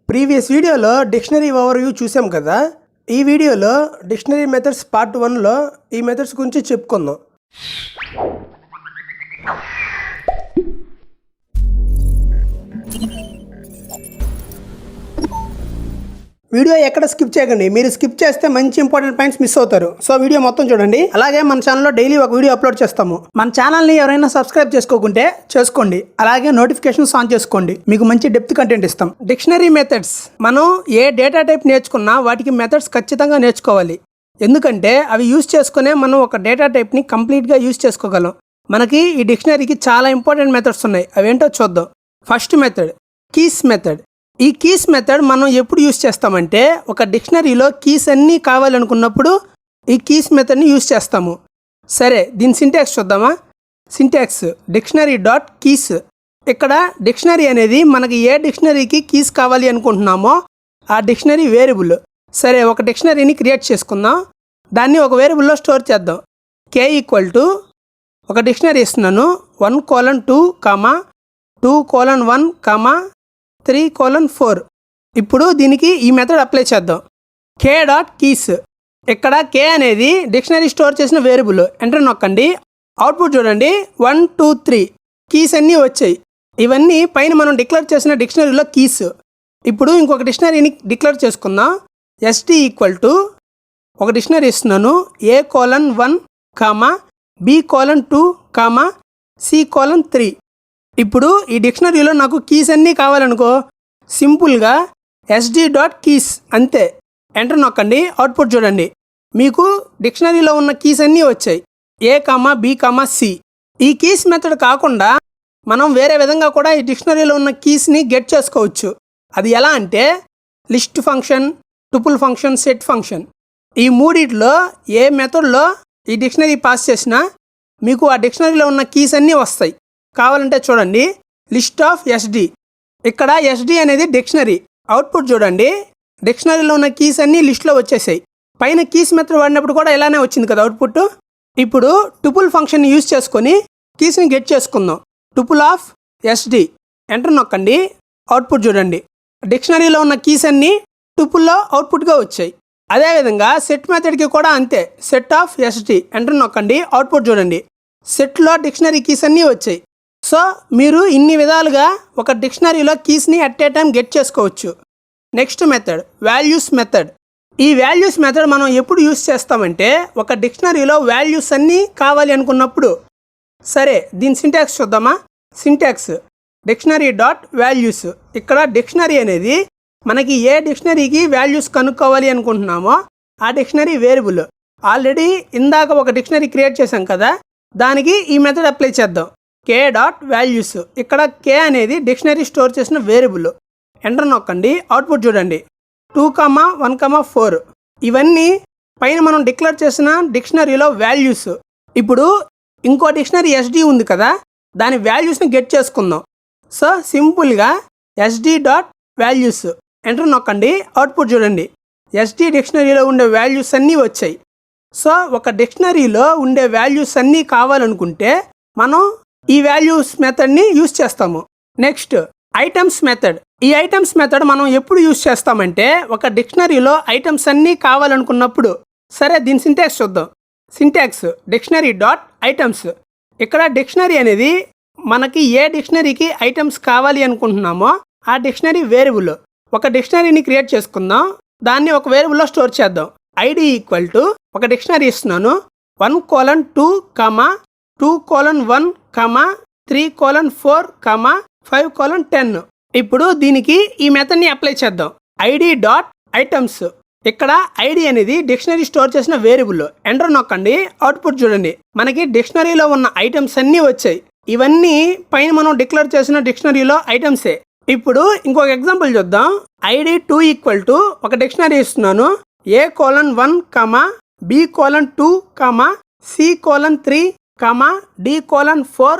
Previous వీడియోలో dictionary overview చూసాం కదా. ఈ వీడియోలో డిక్షనరీ మెథడ్స్ పార్ట్ 1లో ఈ మెథడ్స్ గురించి చెప్పుకుందాం. వీడియో ఎక్కడ స్కిప్ చేయకండి. మీరు స్కిప్ చేస్తే మంచి ఇంపార్టెంట్ పాయింట్స్ మిస్ అవుతారు. సో వీడియో మొత్తం చూడండి. అలాగే మన ఛానల్లో డైలీ ఒక వీడియో అప్లోడ్ చేస్తాము. మన ఛానల్ని ఎవరైనా సబ్స్క్రైబ్ చేసుకోకుంటే చేసుకోండి. అలాగే నోటిఫికేషన్స్ ఆన్ చేసుకోండి. మీకు మంచి డెప్త్ కంటెంట్ ఇస్తాం. డిక్షనరీ మెథడ్స్ మనం ఏ డేటా టైప్ నేర్చుకున్నా వాటికి మెథడ్స్ ఖచ్చితంగా నేర్చుకోవాలి. ఎందుకంటే అవి యూజ్ చేసుకునే మనం ఒక డేటా టైప్ని కంప్లీట్గా యూజ్ చేసుకోగలం. మనకి ఈ డిక్షనరీకి చాలా ఇంపార్టెంట్ మెథడ్స్ ఉన్నాయి. అవేంటో చూద్దాం. First method keys method. ఈ కీస్ మెథడ్ మనం ఎప్పుడు యూజ్ చేస్తామంటే ఒక డిక్షనరీలో కీస్ అన్నీ కావాలనుకున్నప్పుడు ఈ కీస్ మెథడ్ని యూజ్ చేస్తాము. సరే, దీని సింటాక్స్ చూద్దామా. Syntax dictionary dot keys. ఇక్కడ డిక్షనరీ అనేది మనకి ఏ డిక్షనరీకి కీస్ కావాలి అనుకుంటున్నామో ఆ డిక్షనరీ వేరియబుల్. సరే, ఒక డిక్షనరీని క్రియేట్ చేసుకుందాం. దాన్ని ఒక వేరియబుల్లో స్టోర్ చేద్దాం. కే ఈక్వల్ టు ఒక డిక్షనరీ ఇస్తున్నాను 1:2, 2:1, 3:4. ఇప్పుడు దీనికి ఈ మెథడ్ అప్లై చేద్దాం. కే డాట్ కీస్. ఇక్కడ కే అనేది డిక్షనరీ స్టోర్ చేసిన వేరియబుల్. ఎంటర్ నొక్కండి. అవుట్పుట్ చూడండి 1, 2, 3 కీస్ అన్నీ వచ్చాయి. ఇవన్నీ పైన మనం డిక్లేర్ చేసిన డిక్షనరీలో కీస్. ఇప్పుడు ఇంకొక డిక్షనరీని డిక్లేర్ చేసుకుందాం. ఎస్టీ ఈక్వల్ టు ఒక డిక్షనరీ ఇస్తున్నాను A:1, B:2, C:3. ఇప్పుడు ఈ డిక్షనరీలో నాకు కీస్ అన్నీ కావాలనుకో, సింపుల్గా ఎస్డి డాట్ కీస్ అంతే. ఎంటర్ నొక్కండి. అవుట్పుట్ చూడండి. మీకు డిక్షనరీలో ఉన్న కీస్ అన్నీ వచ్చాయి. A, B, C. ఈ కీస్ మెథడ్ కాకుండా మనం వేరే విధంగా కూడా ఈ డిక్షనరీలో ఉన్న కీస్ని గెట్ చేసుకోవచ్చు. అది ఎలా అంటే list function, tuple function, set function. ఈ మూడిట్లో ఏ మెథడ్లో ఈ డిక్షనరీ పాస్ చేసినా మీకు ఆ డిక్షనరీలో ఉన్న కీస్ అన్నీ వస్తాయి. కావాలంటే చూడండి లిస్ట్ ఆఫ్ ఎస్డి. ఇక్కడ ఎస్డి అనేది డిక్షనరీ. అవుట్పుట్ చూడండి. డిక్షనరీలో ఉన్న కీస్ అన్నీ లిస్ట్లో వచ్చేసాయి. పైన కీస్ మెథడ్ వాడినప్పుడు కూడా ఇలానే వచ్చింది కదా అవుట్పుట్. ఇప్పుడు టుపుల్ ఫంక్షన్ని యూజ్ చేసుకొని కీస్ని గెట్ చేసుకుందాం. Tuple of SD. ఎంటర్ నొక్కండి. అవుట్పుట్ చూడండి. డిక్షనరీలో ఉన్న కీస్ అన్నీ టుపుల్లో అవుట్పుట్గా వచ్చాయి. అదేవిధంగా సెట్ మెథడ్కి కూడా అంతే. Set of SD. ఎంటర్ నొక్కండి. అవుట్పుట్ చూడండి. సెట్లో డిక్షనరీ కీస్ అన్నీ వచ్చాయి. సో మీరు ఇన్ని విధాలుగా ఒక డిక్షనరీలో కీస్ని అట్ ఏ టైం గెట్ చేసుకోవచ్చు. Next method values method. ఈ వాల్యూస్ మెథడ్ మనం ఎప్పుడు యూస్ చేస్తామంటే ఒక డిక్షనరీలో వాల్యూస్ అన్నీ కావాలి అనుకున్నప్పుడు. సరే, దీని సింటాక్స్ చూద్దామా. Syntax dictionary dot values. ఇక్కడ డిక్షనరీ అనేది మనకి ఏ డిక్షనరీకి వాల్యూస్ కనుక్కోవాలి అనుకుంటున్నామో ఆ డిక్షనరీ వేరియబుల్. ఆల్రెడీ ఇందాక ఒక డిక్షనరీ క్రియేట్ చేశాం కదా, దానికి ఈ మెథడ్ అప్లై చేద్దాం. కే డాట్ వాల్యూస్. ఇక్కడ కే అనేది డిక్షనరీ స్టోర్ చేసిన వేరియబుల్. ఎంటర్ నొక్కండి. అవుట్పుట్ చూడండి 2, 1, 4. ఇవన్నీ పైన మనం డిక్లేర్ చేసిన డిక్షనరీలో వాల్యూస్. ఇప్పుడు ఇంకో డిక్షనరీ ఎస్డి ఉంది కదా, దాని వాల్యూస్ని గెట్ చేసుకుందాం. సో సింపుల్గా ఎస్డి డాట్ వాల్యూస్. ఎంటర్ నొక్కండి. అవుట్పుట్ చూడండి. ఎస్డి డిక్షనరీలో ఉండే వాల్యూస్ అన్నీ వచ్చాయి. సో ఒక డిక్షనరీలో ఉండే వాల్యూస్ అన్నీ కావాలనుకుంటే మనం ఈ వాల్యూస్ మెథడ్ని యూజ్ చేస్తాము. Next items method. ఈ ఐటమ్స్ మెథడ్ మనం ఎప్పుడు యూజ్ చేస్తామంటే ఒక డిక్షనరీలో ఐటమ్స్ అన్నీ కావాలనుకున్నప్పుడు. సరే, దీని సింటాక్స్ చూద్దాం. Syntax dictionary dot items. ఇక్కడ డిక్షనరీ అనేది మనకి ఏ డిక్షనరీకి ఐటమ్స్ కావాలి అనుకుంటున్నామో ఆ డిక్షనరీ వేరియబుల్. ఒక డిక్షనరీని క్రియేట్ చేసుకుందాం. దాన్ని ఒక వేరియబుల్లో స్టోర్ చేద్దాం. ఐడి ఈక్వల్ టు ఒక డిక్షనరీ ఇస్తున్నాను 1:2, 2:1, 3:4, 5:10. ఇప్పుడు దీనికి ఈ మెథడ్ని అప్లై చేద్దాం. ID dot items. ఇక్కడ ఐడి అనేది డిక్షనరీ స్టోర్ చేసిన వేరియబుల్. ఎంటర్ నొక్కండి. అవుట్పుట్ చూడండి. మనకి డిక్షనరీలో ఉన్న ఐటమ్స్ అన్నీ వచ్చాయి. ఇవన్నీ పైన మనం డిక్లేర్ చేసిన డిక్షనరీలో ఐటమ్సే. ఇప్పుడు ఇంకొక ఎగ్జాంపుల్ చూద్దాం. ఐడి 2 ఈక్వల్ టు ఒక డిక్షనరీ ఇస్తున్నాను A:1, B:2, C:3, D:4,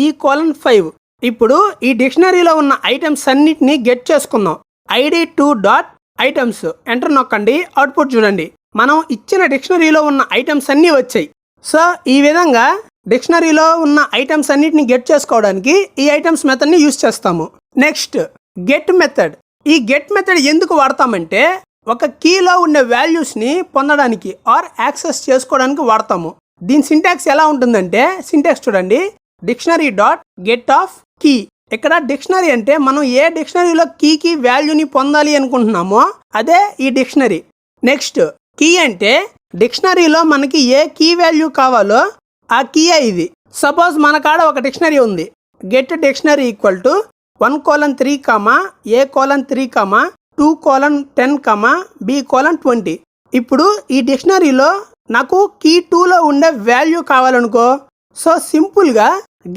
E:5. ఇప్పుడు ఈ డిక్షనరీలో ఉన్న ఐటమ్స్ అన్నిటిని గెట్ చేసుకుందాం. ID 2 dot items. ఎంటర్ నొక్కండి. అవుట్పుట్ చూడండి. మనం ఇచ్చిన డిక్షనరీలో ఉన్న ఐటమ్స్ అన్నీ వచ్చాయి. సో ఈ విధంగా డిక్షనరీలో ఉన్న ఐటమ్స్ అన్నిటిని గెట్ చేసుకోవడానికి ఈ ఐటమ్స్ మెథడ్ని యూజ్ చేస్తాము. Next get method. ఈ గెట్ మెథడ్ ఎందుకు వాడతామంటే ఒక కీలో ఉండే వాల్యూస్ని పొందడానికి ఆర్ యాక్సెస్ చేసుకోవడానికి వాడతాము. దీని సింటాక్స్ ఎలా ఉంటుందంటే, సింటాక్స్ చూడండి, dictionary dot get of key. ఇక్కడ డిక్షనరీ అంటే మనం ఏ డిక్షనరీలో కీకి వాల్యూని పొందాలి అనుకుంటున్నామో అదే ఈ డిక్షనరీ. నెక్స్ట్ కీ అంటే డిక్షనరీలో మనకి ఏ కీ వాల్యూ కావాలో ఆ కీయే ఇది. సపోజ్ మన కాడ ఒక డిక్షనరీ ఉంది, get dictionary equal to 1:3, A:3, 2:10, B:20. ఇప్పుడు ఈ డిక్షనరీలో నాకు కీ 2లో ఉండే వాల్యూ కావాలనుకో, సో సింపుల్గా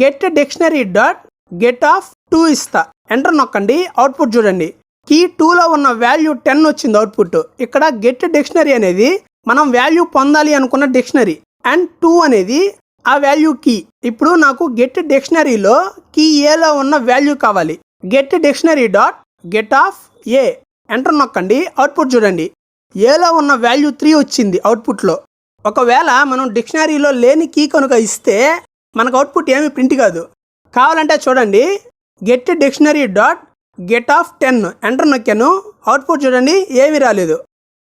get dictionary dot get of 2 ఇస్తా. ఎంటర్ నొక్కండి, అవుట్పుట్ చూడండి. కీ 2లో ఉన్న వాల్యూ 10 వచ్చింది అవుట్పుట్. ఇక్కడ గెట్ డిక్షనరీ అనేది మనం వాల్యూ పొందాలి అనుకున్న డిక్షనరీ అండ్ 2 అనేది ఆ వాల్యూ కీ. ఇప్పుడు నాకు గెట్ డిక్షనరీలో కీ ఏలో ఉన్న వాల్యూ కావాలి. Get dictionary dot get of A. Enter నొక్కండి, అవుట్పుట్ చూడండి. ఏలో ఉన్న వాల్యూ 3 వచ్చింది అవుట్పుట్లో. ఒకవేళ మనం డిక్షనరీలో లేని కీ కనుక ఇస్తే మనకు అవుట్పుట్ ఏమి ప్రింట్ కాదు. కావాలంటే చూడండి, get dictionary dot get of 10. Enter నొక్కాను, అవుట్పుట్ చూడండి, ఏమీ రాలేదు,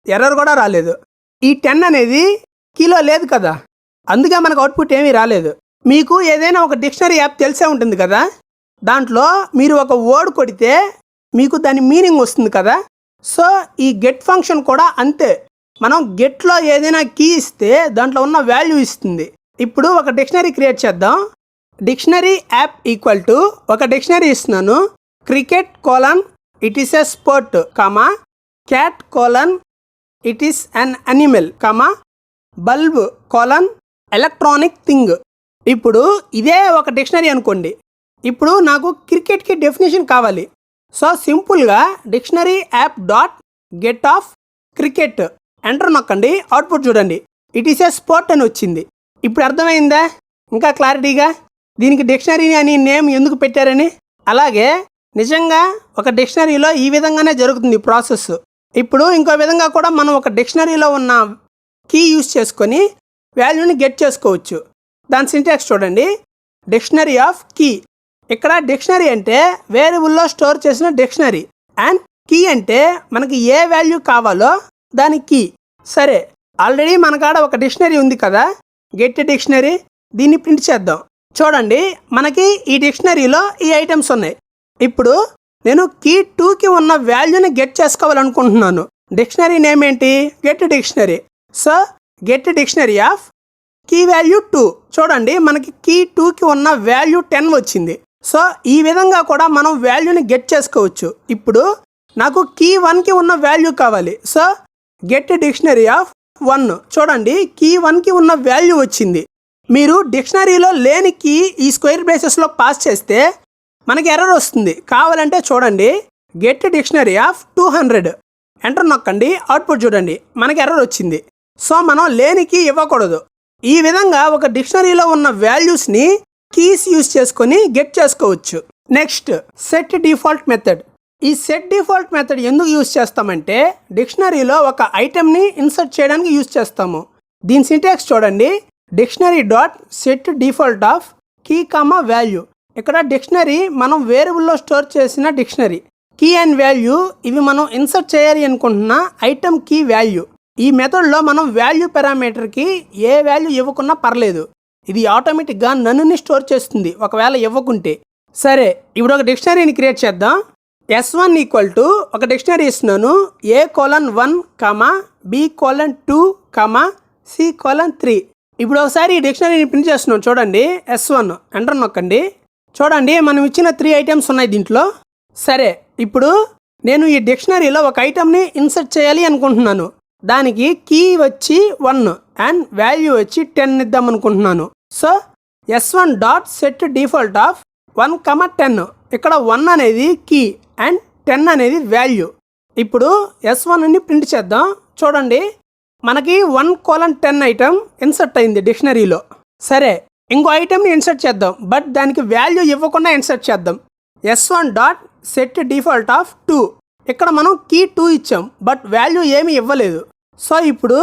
ఎర్రర్ కూడా రాలేదు. ఈ 10 అనేది కీలో లేదు కదా, అందుకే మనకు అవుట్పుట్ ఏమీ రాలేదు. మీకు ఏదైనా ఒక డిక్షనరీ యాప్ తెలిసే ఉంటుంది కదా, దాంట్లో మీరు ఒక వర్డ్ కొడితే మీకు దాని మీనింగ్ వస్తుంది కదా. సో ఈ గెట్ ఫంక్షన్ కూడా అంతే. మనం గెట్లో ఏదైనా కీ ఇస్తే దాంట్లో ఉన్న వాల్యూ ఇస్తుంది. ఇప్పుడు ఒక డిక్షనరీ క్రియేట్ చేద్దాం. డిక్షనరీ యాప్ ఈక్వల్ టు ఒక డిక్షనరీ ఇస్తున్నాను, cricket colon it is a sport, cat colon it is an animal, bulb colon electronic thing. ఇప్పుడు ఇదే ఒక డిక్షనరీ అనుకోండి. ఇప్పుడు నాకు క్రికెట్కి డెఫినేషన్ కావాలి. సో సింపుల్గా dictionary app dot get of cricket. Enter నొక్కండి, అవుట్పుట్ చూడండి, ఇట్ ఈస్ ఏ స్పోర్ట్ అని వచ్చింది. ఇప్పుడు అర్థమైందా ఇంకా క్లారిటీగా దీనికి డిక్షనరీ అని నేమ్ ఎందుకు పెట్టారని? అలాగే నిజంగా ఒక డిక్షనరీలో ఈ విధంగానే జరుగుతుంది ప్రాసెస్. ఇప్పుడు ఇంకో విధంగా కూడా మనం ఒక డిక్షనరీలో ఉన్న కీ యూజ్ చేసుకొని వాల్యూని గెట్ చేసుకోవచ్చు. దాని సింటాక్స్ చూడండి, డిక్షనరీ ఆఫ్ కీ. ఇక్కడ డిక్షనరీ అంటే వేరియబుల్లో స్టోర్ చేసిన డిక్షనరీ అండ్ కీ అంటే మనకి ఏ వాల్యూ కావాలో దాని కీ. సరే, ఆల్రెడీ మన కాడ ఒక డిక్షనరీ ఉంది కదా, గెట్ డిక్షనరీ. దీన్ని ప్రింట్ చేద్దాం. చూడండి, మనకి ఈ డిక్షనరీలో ఈ ఐటమ్స్ ఉన్నాయి. ఇప్పుడు నేను కీ 2కి ఉన్న వాల్యూని గెట్ చేసుకోవాలనుకుంటున్నాను. డిక్షనరీ నేమ్ ఏంటి? Get dictionary. So get dictionary of key value 2. చూడండి, మనకి కీ 2కి ఉన్న వాల్యూ 10 వచ్చింది. సో ఈ విధంగా కూడా మనం వాల్యూని గెట్ చేసుకోవచ్చు. ఇప్పుడు నాకు కీ 1కి ఉన్న వాల్యూ కావాలి. So get dictionary of 1. చూడండి, కీ 1కి ఉన్న వాల్యూ వచ్చింది. మీరు డిక్షనరీలో లేని కీ ఈ స్క్వేర్ బ్రేసెస్లో పాస్ చేస్తే మనకి ఎర్రర్ వస్తుంది. కావాలంటే చూడండి, గెట్ డిక్షనరీ ఆఫ్ 200. ఎంటర్ నొక్కండి, అవుట్పుట్ చూడండి, మనకి ఎర్రర్ వచ్చింది. సో మనం లేని కీ ఇవ్వకూడదు. ఈ విధంగా ఒక డిక్షనరీలో ఉన్న వాల్యూస్ని కీస్ యూజ్ చేసుకొని గెట్ చేసుకోవచ్చు. Next set default method. ఈ సెట్ డిఫాల్ట్ మెథడ్ ఎందుకు యూజ్ చేస్తామంటే డిక్షనరీలో ఒక ఐటెంని ఇన్సర్ట్ చేయడానికి యూజ్ చేస్తాము. దీని సింటాక్స్ చూడండి, dictionary dot set default of key value. ఇక్కడ డిక్షనరీ మనం వేరియబుల్లో స్టోర్ చేసిన డిక్షనరీ. కీ అండ్ వాల్యూ ఇవి మనం ఇన్సర్ట్ చేయాలి అనుకుంటున్న ఐటెం కీ వాల్యూ. ఈ మెథడ్లో మనం వాల్యూ పారామీటర్కి ఏ వాల్యూ ఇవ్వకున్నా పర్లేదు, ఇది ఆటోమేటిక్గా నన్నుని స్టోర్ చేస్తుంది ఒకవేళ ఇవ్వకుంటే. సరే, ఇప్పుడు ఒక డిక్షనరీని క్రియేట్ చేద్దాం. S1 ఈక్వల్ టు ఒక డిక్షనరీ ఇస్తున్నాను, A:1, B:2, C:3. ఇప్పుడు ఒకసారి ఈ డిక్షనరీని ప్రింట్ చేస్తున్నాం. చూడండి, S1. ఎంటర్ నొక్కండి. చూడండి, మనం ఇచ్చిన 3 ఐటమ్స్ ఉన్నాయి దీంట్లో. సరే, ఇప్పుడు నేను ఈ డిక్షనరీలో ఒక ఐటమ్ని ఇన్సర్ట్ చేయాలి అనుకుంటున్నాను. దానికి కీ వచ్చి 1 అండ్ వాల్యూ వచ్చి 10 ఇద్దాం అనుకుంటున్నాను. So S1 dot set default of 1, 10. ఇక్కడ 1 అనేది కీ అండ్ 10 అనేది వాల్యూ. ఇప్పుడు S1ని ప్రింట్ చేద్దాం. చూడండి, మనకి 1:10 ఐటమ్ ఇన్సర్ట్ అయింది డిక్షనరీలో. సరే, ఇంకో ఐటమ్ని ఇన్సర్ట్ చేద్దాం, బట్ దానికి వాల్యూ ఇవ్వకుండా ఇన్సర్ట్ చేద్దాం. S1 dot set default of 2. ఇక్కడ మనం కీ 2 ఇచ్చాం, బట్ వాల్యూ ఏమీ ఇవ్వలేదు. సో ఇప్పుడు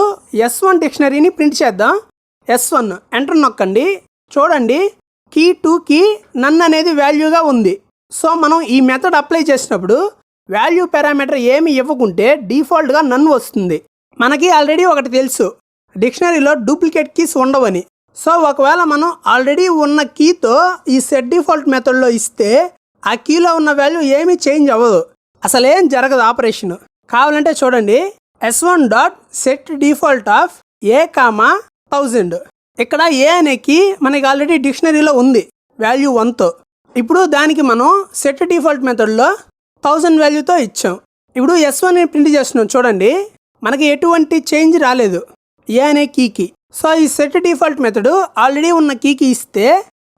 S1 డిక్షనరీని ప్రింట్ చేద్దాం. S1. ఎంటర్ నొక్కండి. చూడండి, కీ 2కి నన్ అనేది వాల్యూగా ఉంది. సో మనం ఈ మెథడ్ అప్లై చేసినప్పుడు వాల్యూ పారామీటర్ ఏమి ఇవ్వకుంటే డిఫాల్ట్గా నన్ వస్తుంది. మనకి ఆల్రెడీ ఒకటి తెలుసు, డిక్షనరీలో డూప్లికేట్ కీస్ ఉండవని. సో ఒకవేళ మనం ఆల్రెడీ ఉన్న కీతో ఈ సెట్ డిఫాల్ట్ మెథడ్లో ఇస్తే ఆ కీలో ఉన్న వాల్యూ ఏమీ చేంజ్ అవ్వదు, అసలేం జరగదు ఆపరేషన్. కావాలంటే చూడండి, s1 dot set default of A comma 1000. ఇక్కడ ఏ అనే కీ మనకి ఆల్రెడీ డిక్షనరీలో ఉంది వాల్యూ 1తో. ఇప్పుడు దానికి మనం సెట్ డిఫాల్ట్ మెథడ్లో 1000 వాల్యూతో ఇచ్చాం. ఇప్పుడు s1ని ప్రింట్ చేస్తున్నాం చూడండి, మనకి ఎటువంటి చేంజ్ రాలేదు ఏ అనే కీకి. సో ఈ సెట్ డిఫాల్ట్ మెథడ్ ఆల్రెడీ ఉన్న కీకి ఇస్తే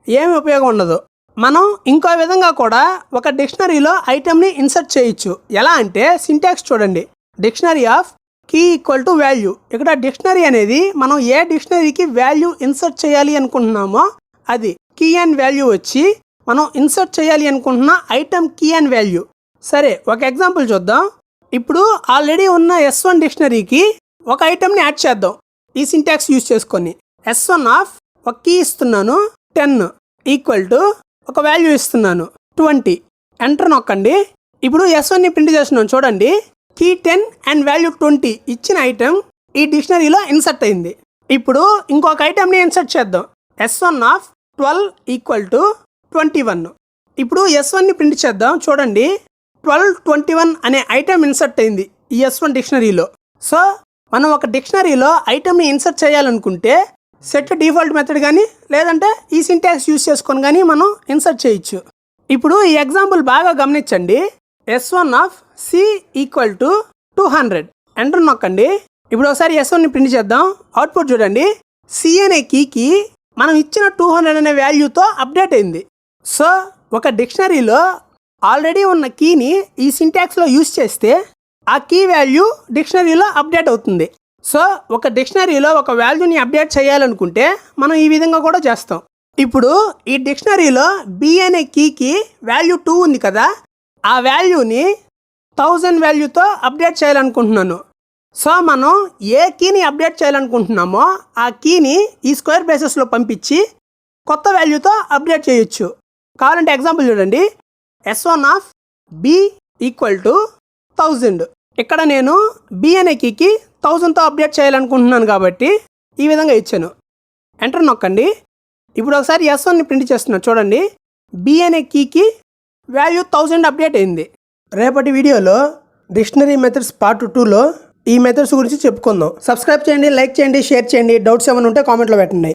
ఏమి ఉపయోగం ఉండదు. మనం ఇంకో విధంగా కూడా ఒక డిక్షనరీలో ఐటెంని ఇన్సర్ట్ చేయొచ్చు. ఎలా అంటే సింటాక్స్ చూడండి, dictionary of key equal to value. ఇక్కడ డిక్షనరీ అనేది మనం ఏ డిక్షనరీకి వాల్యూ ఇన్సర్ట్ చేయాలి అనుకుంటున్నామో అది కీ అండ్ వాల్యూ వచ్చి మనం ఇన్సర్ట్ చేయాలి అనుకుంటున్న ఐటెం కీ అండ్ వాల్యూ. సరే ఒక ఎగ్జాంపుల్ చూద్దాం. ఇప్పుడు ఆల్రెడీ ఉన్న s1 డిక్షనరీకి ఒక ఐటెంని యాడ్ చేద్దాం ఈ సింటాక్స్ యూజ్ చేసుకొని. s1 ఆఫ్ ఒక కీ ఇస్తున్నాను 10 ఈక్వల్ టు ఒక వాల్యూ ఇస్తున్నాను 20. ఎంటర్ నొక్కండి. ఇప్పుడు s1ని ప్రింట్ చేస్తున్నాను చూడండి, కీ 10 అండ్ వాల్యూ 20 ఇచ్చిన ఐటెం ఈ డిక్షనరీలో ఇన్సర్ట్ అయింది. ఇప్పుడు ఇంకొక ఐటెంని ఇన్సర్ట్ చేద్దాం, s1 ఆఫ్ 12 ఈక్వల్ టు 21. ఇప్పుడు s1ని ప్రింట్ చేద్దాం చూడండి, 12, 21 అనే ఐటెం ఇన్సర్ట్ అయింది ఈ s1 డిక్షనరీలో. సో మనం ఒక డిక్షనరీలో ఐటెంని ఇన్సర్ట్ చేయాలనుకుంటే సెట్ డిఫాల్ట్ మెథడ్ కానీ లేదంటే ఈ సింటాక్స్ యూజ్ చేసుకొని కానీ మనం ఇన్సర్ట్ చేయొచ్చు. ఇప్పుడు ఈ ఎగ్జాంపుల్ బాగా గమనించండి, s1 of c equal to 200. Enter నొక్కండి. ఇప్పుడు ఒకసారి s1ని ప్రింట్ చేద్దాం. అవుట్పుట్ చూడండి, c అనే కీకి మనం ఇచ్చిన 200 అనే వాల్యూతో అప్డేట్ అయింది. సో ఒక డిక్షనరీలో ఆల్రెడీ ఉన్న కీని ఈ సింటాక్స్లో యూజ్ చేస్తే ఆ కీ వాల్యూ డిక్షనరీలో అప్డేట్ అవుతుంది. సో ఒక డిక్షనరీలో ఒక వాల్యూని అప్డేట్ చేయాలనుకుంటే మనం ఈ విధంగా కూడా చేస్తాం. ఇప్పుడు ఈ డిక్షనరీలో b అనే కీకి వాల్యూ 2 ఉంది కదా, ఆ వాల్యూని 1000 వాల్యూతో అప్డేట్ చేయాలనుకుంటున్నాను. సో మనం ఏ కీని అప్డేట్ చేయాలనుకుంటున్నామో ఆ కీని ఈ స్క్వేర్ బ్రేసెస్లో పంపించి కొత్త వాల్యూతో అప్డేట్ చేయొచ్చు. కావాలంటే ఎగ్జాంపుల్ చూడండి, s1 of b equal to 1000. ఇక్కడ నేను b అనే కీకి 1000తో అప్డేట్ చేయాలనుకుంటున్నాను కాబట్టి ఈ విధంగా ఇచ్చాను. ఎంటర్ నొక్కండి. ఇప్పుడు ఒకసారి s1ని ప్రింట్ చేస్తున్నాను చూడండి, b అనే కీకి వాల్యూ 1000 అప్డేట్ అయింది. రేపటి వీడియోలో డిక్షనరీ మెథడ్స్ పార్ట్ 2లో ఈ మెథడ్స్ గురించి చెప్పుకుందాం. సబ్స్క్రైబ్ చేయండి, లైక్ చేయండి, షేర్ చేయండి. డౌట్స్ ఏమైనా ఉంటే కామెంట్లో పెట్టండి.